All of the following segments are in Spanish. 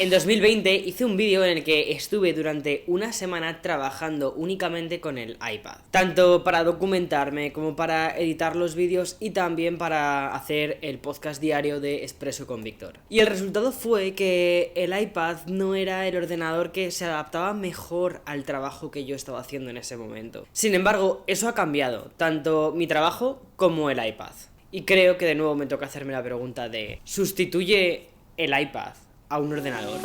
En 2020 hice un vídeo en el que estuve durante una semana trabajando únicamente con el iPad, tanto para documentarme como para editar los vídeos y también para hacer el podcast diario de Expreso con Víctor. Y el resultado fue que el iPad no era el ordenador que se adaptaba mejor al trabajo que yo estaba haciendo en ese momento. Sin embargo, eso ha cambiado, tanto mi trabajo como el iPad. Y creo que de nuevo me toca hacerme la pregunta de ¿sustituye el iPad a un ordenador?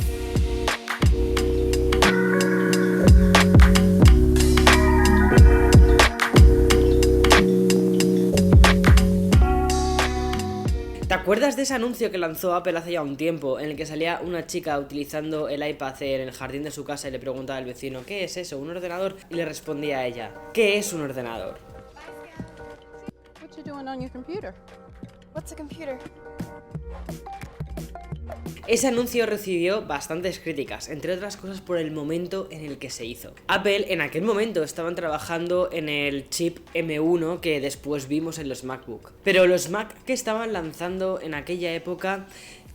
¿Te acuerdas de ese anuncio que lanzó Apple hace ya un tiempo en el que salía una chica utilizando el iPad en el jardín de su casa y le preguntaba al vecino ¿qué es eso? ¿Un ordenador? Y le respondía a ella ¿qué es un ordenador? What you doing on your computer? What's a computer? Ese anuncio recibió bastantes críticas, entre otras cosas por el momento en el que se hizo. Apple en aquel momento estaban trabajando en el chip M1 que después vimos en los MacBook. Pero los Mac que estaban lanzando en aquella época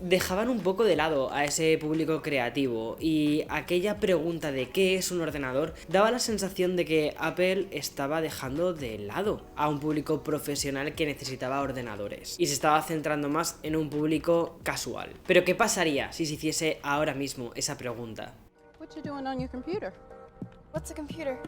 dejaban un poco de lado a ese público creativo y aquella pregunta de ¿qué es un ordenador? Daba la sensación de que Apple estaba dejando de lado a un público profesional que necesitaba ordenadores y se estaba centrando más en un público casual. Pero ¿qué pasaría si se hiciese ahora mismo esa pregunta? What you doing on your computer? What's a computer?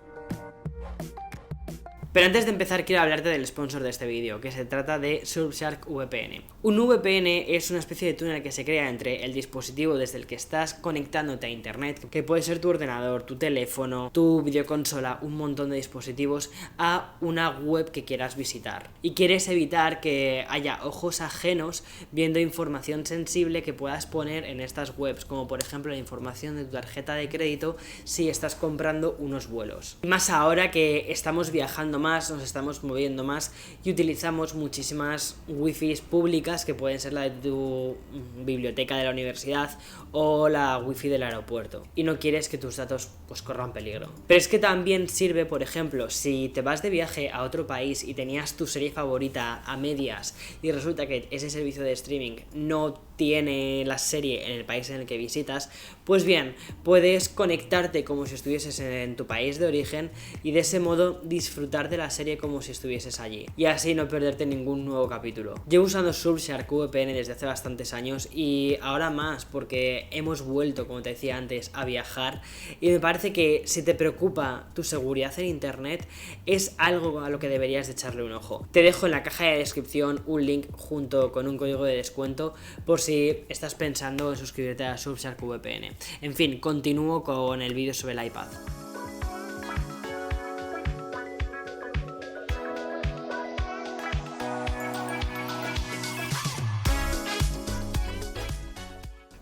Pero antes de empezar quiero hablarte del sponsor de este vídeo, que se trata de Surfshark VPN. Un VPN es una especie de túnel que se crea entre el dispositivo desde el que estás conectándote a internet, que puede ser tu ordenador, tu teléfono, tu videoconsola, un montón de dispositivos, a una web que quieras visitar. Y quieres evitar que haya ojos ajenos viendo información sensible que puedas poner en estas webs, como por ejemplo la información de tu tarjeta de crédito si estás comprando unos vuelos. Y más ahora que estamos viajando más, nos estamos moviendo más y utilizamos muchísimas wifis públicas que pueden ser la de tu biblioteca de la universidad o la wifi del aeropuerto y no quieres que tus datos pues corran peligro. Pero es que también sirve, por ejemplo, si te vas de viaje a otro país y tenías tu serie favorita a medias y resulta que ese servicio de streaming no tiene la serie en el país en el que visitas, pues bien, puedes conectarte como si estuvieses en tu país de origen y de ese modo disfrutar de la serie como si estuvieses allí y así no perderte ningún nuevo capítulo. Llevo usando Surfshark VPN desde hace bastantes años y ahora más porque hemos vuelto, como te decía antes, a viajar y me parece que si te preocupa tu seguridad en internet es algo a lo que deberías de echarle un ojo. Te dejo en la caja de descripción un link junto con un código de descuento por si estás pensando en suscribirte a Surfshark VPN. En fin, continúo con el vídeo sobre el iPad.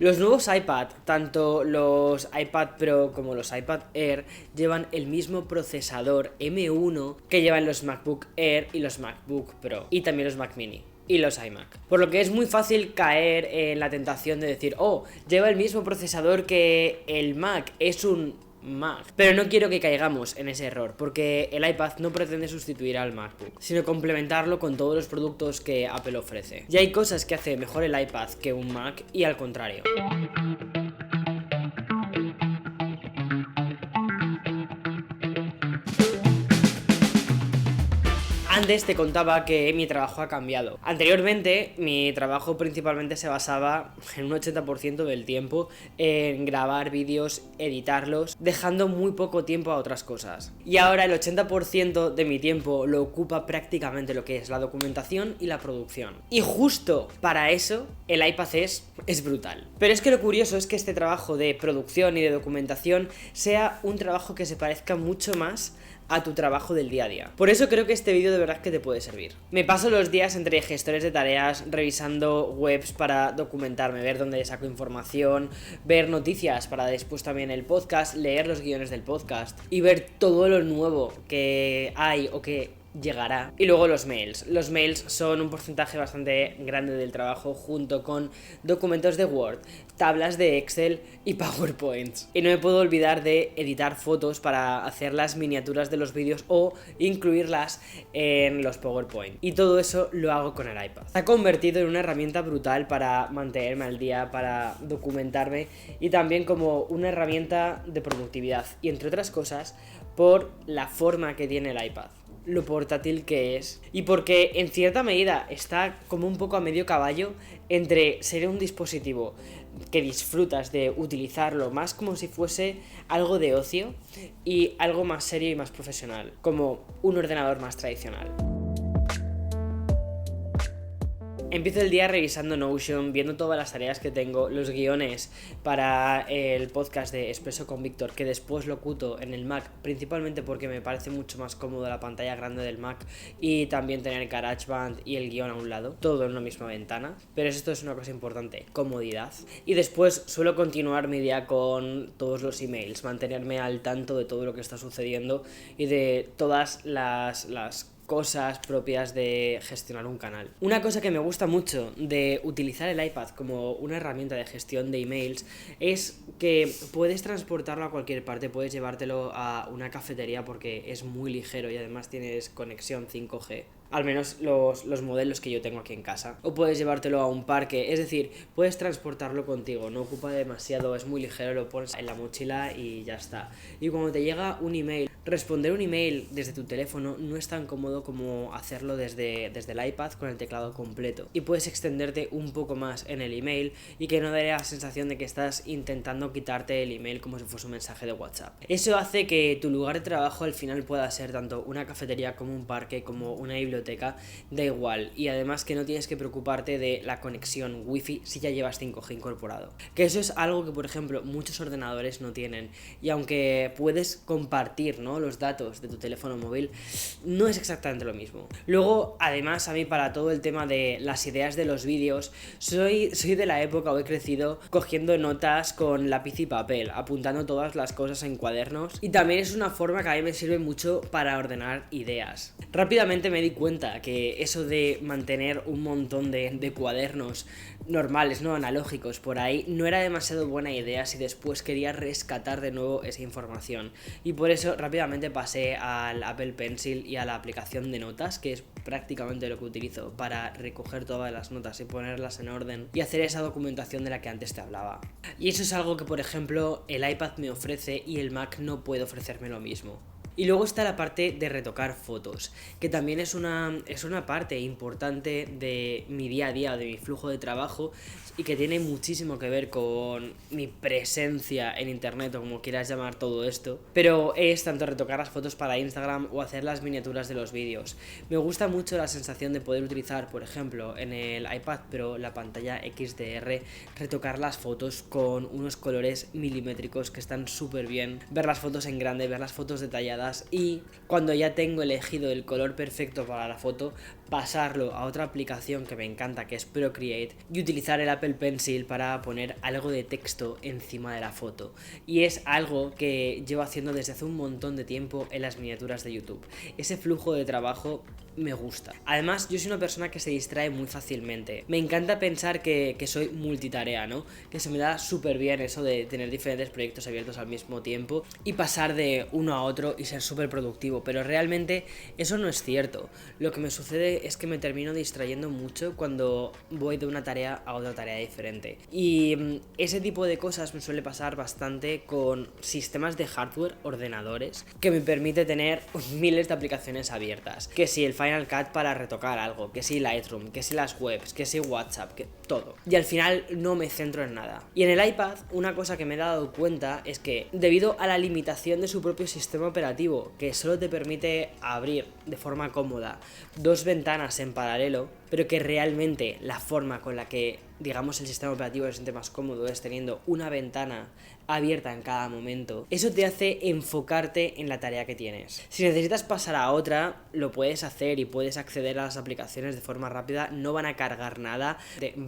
Los nuevos iPad, tanto los iPad Pro como los iPad Air, llevan el mismo procesador M1 que llevan los MacBook Air y los MacBook Pro, y también los Mac Mini y los iMac. Por lo que es muy fácil caer en la tentación de decir, oh, lleva el mismo procesador que el Mac, es un Mac. Pero no quiero que caigamos en ese error, porque el iPad no pretende sustituir al MacBook, sino complementarlo con todos los productos que Apple ofrece. Y hay cosas que hace mejor el iPad que un Mac y al contrario. Antes te contaba que mi trabajo ha cambiado. Anteriormente, mi trabajo principalmente se basaba en un 80% del tiempo en grabar vídeos, editarlos, dejando muy poco tiempo a otras cosas. Y ahora el 80% de mi tiempo lo ocupa prácticamente lo que es la documentación y la producción. Y justo para eso, el iPad es brutal. Pero es que lo curioso es que este trabajo de producción y de documentación sea un trabajo que se parezca mucho más a tu trabajo del día a día. Por eso creo que este vídeo de verdad que te puede servir. Me paso los días entre gestores de tareas, revisando webs para documentarme, ver dónde saco información, ver noticias para después también el podcast, leer los guiones del podcast y ver todo lo nuevo que hay o que llegará. Y luego los mails. Los mails son un porcentaje bastante grande del trabajo junto con documentos de Word, tablas de Excel y PowerPoints. Y no me puedo olvidar de editar fotos para hacer las miniaturas de los vídeos o incluirlas en los PowerPoint. Y todo eso lo hago con el iPad. Se ha convertido en una herramienta brutal para mantenerme al día, para documentarme y también como una herramienta de productividad. Y entre otras cosas, por la forma que tiene el iPad, lo portátil que es y porque en cierta medida está como un poco a medio caballo entre ser un dispositivo que disfrutas de utilizarlo más como si fuese algo de ocio y algo más serio y más profesional, como un ordenador más tradicional. Empiezo el día revisando Notion, viendo todas las tareas que tengo, los guiones para el podcast de Expreso con Víctor, que después locuto en el Mac, principalmente porque me parece mucho más cómodo la pantalla grande del Mac y también tener GarageBand y el guión a un lado, todo en una misma ventana. Pero esto es una cosa importante, comodidad. Y después suelo continuar mi día con todos los emails, mantenerme al tanto de todo lo que está sucediendo y de todas las cosas propias de gestionar un canal. Una cosa que me gusta mucho de utilizar el iPad como una herramienta de gestión de emails es que puedes transportarlo a cualquier parte, puedes llevártelo a una cafetería porque es muy ligero y además tienes conexión 5G. Al menos los modelos que yo tengo aquí en casa. O puedes llevártelo a un parque, es decir, puedes transportarlo contigo, no ocupa demasiado, es muy ligero, lo pones en la mochila y ya está. Y cuando te llega un email, responder un email desde tu teléfono no es tan cómodo como hacerlo desde el iPad con el teclado completo. Y puedes extenderte un poco más en el email y que no dé la sensación de que estás intentando quitarte el email como si fuese un mensaje de WhatsApp. Eso hace que tu lugar de trabajo al final pueda ser tanto una cafetería como un parque, como una biblioteca, da igual, y además que no tienes que preocuparte de la conexión wifi si ya llevas 5G incorporado, que eso es algo que por ejemplo muchos ordenadores no tienen, y aunque puedes compartir, ¿no?, los datos de tu teléfono móvil, no es exactamente lo mismo. Luego además a mí para todo el tema de las ideas de los vídeos soy de la época, o he crecido cogiendo notas con lápiz y papel, apuntando todas las cosas en cuadernos, y también es una forma que a mí me sirve mucho para ordenar ideas. Rápidamente me di cuenta que eso de mantener un montón de cuadernos normales, no analógicos por ahí, no era demasiado buena idea si después quería rescatar de nuevo esa información, y por eso rápidamente pasé al Apple Pencil y a la aplicación de notas, que es prácticamente lo que utilizo para recoger todas las notas y ponerlas en orden y hacer esa documentación de la que antes te hablaba. Y eso es algo que por ejemplo el iPad me ofrece y el Mac no puede ofrecerme lo mismo. Y luego está la parte de retocar fotos, que también es una parte importante de mi día a día, de mi flujo de trabajo, y que tiene muchísimo que ver con mi presencia en internet, o como quieras llamar todo esto. Pero es tanto retocar las fotos para Instagram o hacer las miniaturas de los vídeos. Me gusta mucho la sensación de poder utilizar, por ejemplo, en el iPad Pro, la pantalla XDR, retocar las fotos con unos colores milimétricos que están súper bien, ver las fotos en grande, ver las fotos detalladas, y cuando ya tengo elegido el color perfecto para la foto, pasarlo a otra aplicación que me encanta, que es Procreate, y utilizar el Apple Pencil para poner algo de texto encima de la foto. Y es algo que llevo haciendo desde hace un montón de tiempo en las miniaturas de YouTube. Ese flujo de trabajo me gusta. Además, yo soy una persona que se distrae muy fácilmente. Me encanta pensar que soy multitarea, ¿no? Que se me da súper bien eso de tener diferentes proyectos abiertos al mismo tiempo y pasar de uno a otro y ser súper productivo, pero realmente eso no es cierto. Lo que me sucede es que me termino distrayendo mucho cuando voy de una tarea a otra tarea diferente. Y ese tipo de cosas me suele pasar bastante con sistemas de hardware, ordenadores, que me permite tener miles de aplicaciones abiertas. Que si el Final Cut para retocar algo, que si Lightroom, que si las webs, que si WhatsApp, que todo. Y al final no me centro en nada. Y en el iPad, una cosa que me he dado cuenta es que debido a la limitación de su propio sistema operativo, que solo te permite abrir de forma cómoda dos ventanas en paralelo, pero que realmente la forma con la que digamos, el sistema operativo se siente más cómodo es teniendo una ventana abierta en cada momento, eso te hace enfocarte en la tarea que tienes. Si necesitas pasar a otra, lo puedes hacer y puedes acceder a las aplicaciones de forma rápida, no van a cargar nada,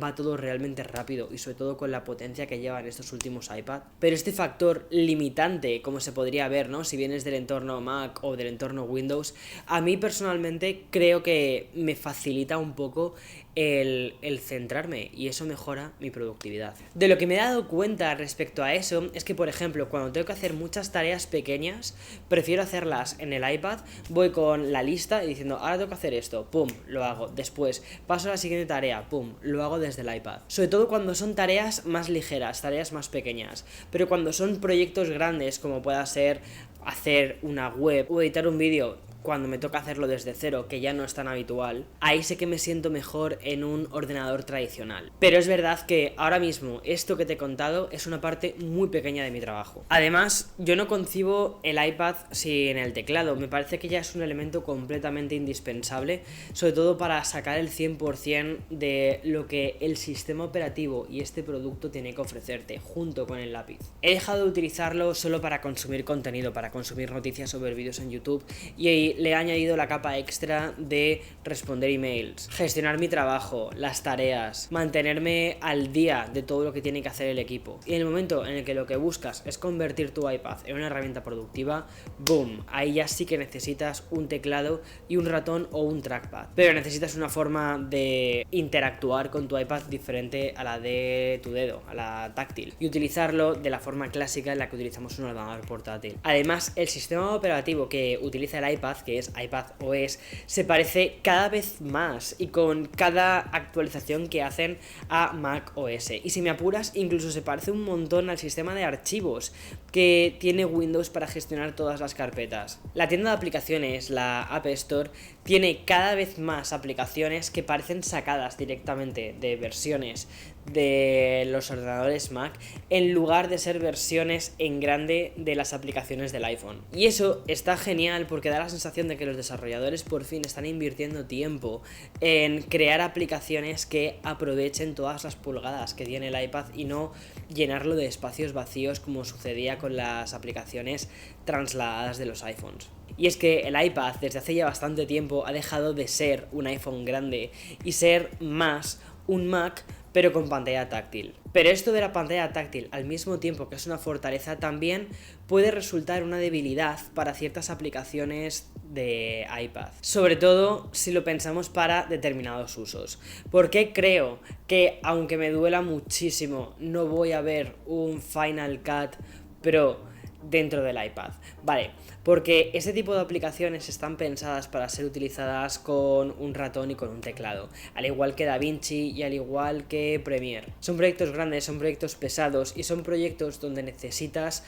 va todo realmente rápido y sobre todo con la potencia que llevan estos últimos iPad. Pero este factor limitante, como se podría ver, ¿no? Si vienes del entorno Mac o del entorno Windows, a mí personalmente creo que me facilita un poco el centrarme y eso mejora mi productividad. De lo que me he dado cuenta respecto a eso es que, por ejemplo, cuando tengo que hacer muchas tareas pequeñas, prefiero hacerlas en el iPad, voy con la lista y diciendo, ahora tengo que hacer esto, pum, lo hago. Después paso a la siguiente tarea, pum, lo hago desde el iPad. Sobre todo cuando son tareas más ligeras, tareas más pequeñas. Pero cuando son proyectos grandes, como pueda ser hacer una web o editar un vídeo, cuando me toca hacerlo desde cero, que ya no es tan habitual, ahí sé que me siento mejor en un ordenador tradicional. Pero es verdad que ahora mismo esto que te he contado es una parte muy pequeña de mi trabajo. Además, yo no concibo el iPad sin el teclado, me parece que ya es un elemento completamente indispensable, sobre todo para sacar el 100% de lo que el sistema operativo y este producto tiene que ofrecerte, junto con el lápiz. He dejado de utilizarlo solo para consumir contenido, para consumir noticias sobre vídeos en YouTube, y le he añadido la capa extra de responder emails, gestionar mi trabajo, las tareas, mantenerme al día de todo lo que tiene que hacer el equipo. Y en el momento en el que lo que buscas es convertir tu iPad en una herramienta productiva, boom, ahí ya sí que necesitas un teclado y un ratón o un trackpad. Pero necesitas una forma de interactuar con tu iPad diferente a la de tu dedo, a la táctil, y utilizarlo de la forma clásica en la que utilizamos un ordenador portátil. Además, el sistema operativo que utiliza el iPad, que es iPadOS, se parece cada vez más y con cada actualización que hacen a macOS. Y si me apuras, incluso se parece un montón al sistema de archivos que tiene Windows para gestionar todas las carpetas. La tienda de aplicaciones, la App Store, tiene cada vez más aplicaciones que parecen sacadas directamente de versiones de los ordenadores Mac en lugar de ser versiones en grande de las aplicaciones del iPhone. Y eso está genial porque da la sensación de que los desarrolladores por fin están invirtiendo tiempo en crear aplicaciones que aprovechen todas las pulgadas que tiene el iPad y no llenarlo de espacios vacíos como sucedía con las aplicaciones trasladadas de los iPhones. Y es que el iPad desde hace ya bastante tiempo ha dejado de ser un iPhone grande y ser más un Mac, pero con pantalla táctil. Pero esto de la pantalla táctil, al mismo tiempo que es una fortaleza, también puede resultar una debilidad para ciertas aplicaciones de iPad. Sobre todo si lo pensamos para determinados usos. Porque creo que, aunque me duela muchísimo, no voy a ver un Final Cut Pro dentro del iPad, vale, porque este tipo de aplicaciones están pensadas para ser utilizadas con un ratón y con un teclado, al igual que DaVinci y al igual que Premiere. Son proyectos grandes, son proyectos pesados y son proyectos donde necesitas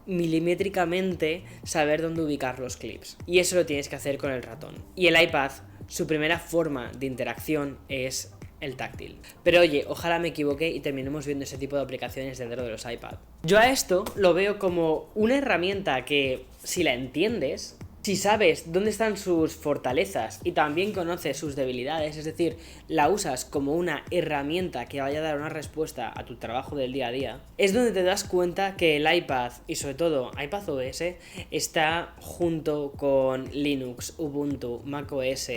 milimétricamente saber dónde ubicar los clips, y eso lo tienes que hacer con el ratón. Y el iPad, su primera forma de interacción es el táctil. Pero oye, ojalá me equivoque y terminemos viendo ese tipo de aplicaciones dentro de los iPad. Yo a esto lo veo como una herramienta que, si la entiendes, si sabes dónde están sus fortalezas y también conoces sus debilidades, es decir, la usas como una herramienta que vaya a dar una respuesta a tu trabajo del día a día, es donde te das cuenta que el iPad, y sobre todo iPadOS, está junto con Linux, Ubuntu, macOS,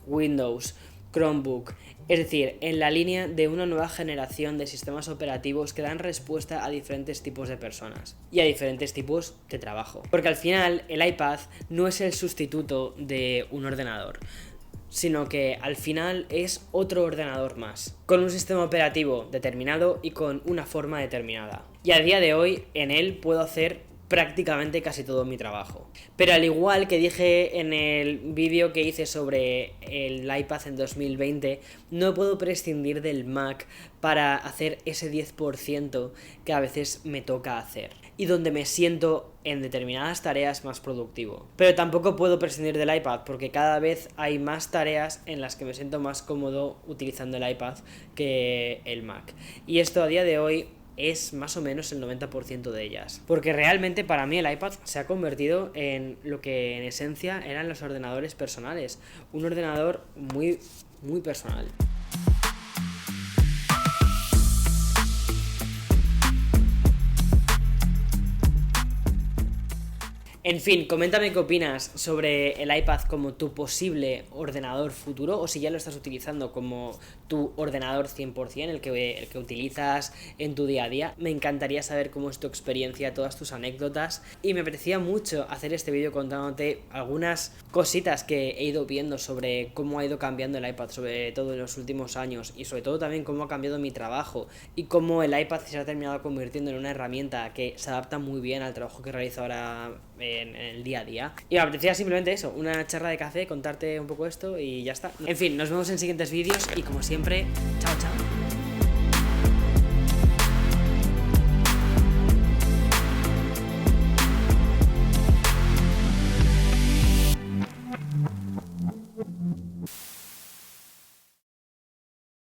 Windows, Chromebook, es decir, en la línea de una nueva generación de sistemas operativos que dan respuesta a diferentes tipos de personas y a diferentes tipos de trabajo. Porque al final el iPad no es el sustituto de un ordenador, sino que al final es otro ordenador más, con un sistema operativo determinado y con una forma determinada. Y a día de hoy en él puedo hacer prácticamente casi todo mi trabajo. Pero al igual que dije en el vídeo que hice sobre el iPad en 2020, no puedo prescindir del Mac para hacer ese 10% que a veces me toca hacer y donde me siento en determinadas tareas más productivo. Pero tampoco puedo prescindir del iPad porque cada vez hay más tareas en las que me siento más cómodo utilizando el iPad que el Mac. Y esto a día de hoy es más o menos el 90% de ellas. Porque realmente para mí el iPad se ha convertido en lo que en esencia eran los ordenadores personales. Un ordenador muy, muy personal. En fin, coméntame qué opinas sobre el iPad como tu posible ordenador futuro, o si ya lo estás utilizando como tu ordenador 100%, el que utilizas en tu día a día. Me encantaría saber cómo es tu experiencia, todas tus anécdotas, y me apetecía mucho hacer este vídeo contándote algunas cositas que he ido viendo sobre cómo ha ido cambiando el iPad, sobre todo en los últimos años, y sobre todo también cómo ha cambiado mi trabajo y cómo el iPad se ha terminado convirtiendo en una herramienta que se adapta muy bien al trabajo que realizo ahora en el día a día. Y me apetecía simplemente eso, una charla de café, contarte un poco esto y ya está. En fin, nos vemos en siguientes vídeos y como siempre, chao chao.